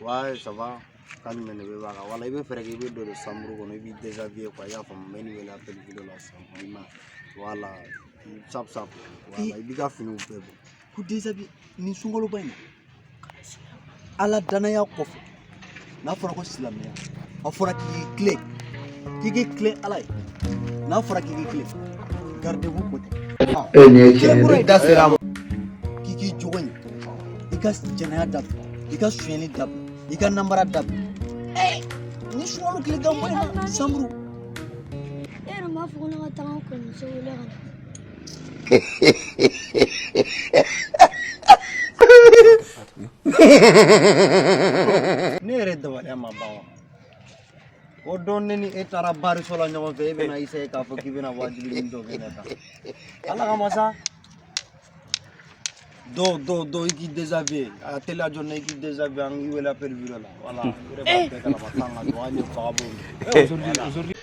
Ouais, ça va. Calme, ne veux pas. Voilà, il veut faire qu'il veut de sambre, on est déshabillé, quoi. Il y a comme menu, il a fait le vidéo là, voilà. Sap. Voilà, il dit fini au peu. Ku déshabillé, ni Sounkalo ba in. Ala danaya kof. N'a fɔra ko silamɛya. A fɔra k'i clé ala ye. N'a fɔra k'i clé. Gardez-vous côté. Ni ye tiɲɛ ye. Da sera ma. K'i jogo ɲɛ. I ka jɛnɛya dabila. I ka sonyɛli dabila. I ka namara dabila. Ni Sounkalo clé ka bɔ in na samuru. E yɛrɛ m'a fɔ ko ne ka taa an kɔrɔmuso wele ka na. Ne yɛrɛ dabaliya ma ban wa. O don ne ni e taara bariso la ɲɔgɔn fɛ e bɛna essayer k'a fɔ k'i bɛna wajibi ɲini dɔ kɛ ne kan. Ala kama sa. Do i k'i déshabiller. A teliya jɔ na i k'i déshabiller an k'i wele appel vidéo la. Voilà. I yɛrɛ b'a bɛɛ kalama kan ka don an ye vagabond. Aujourd'hui.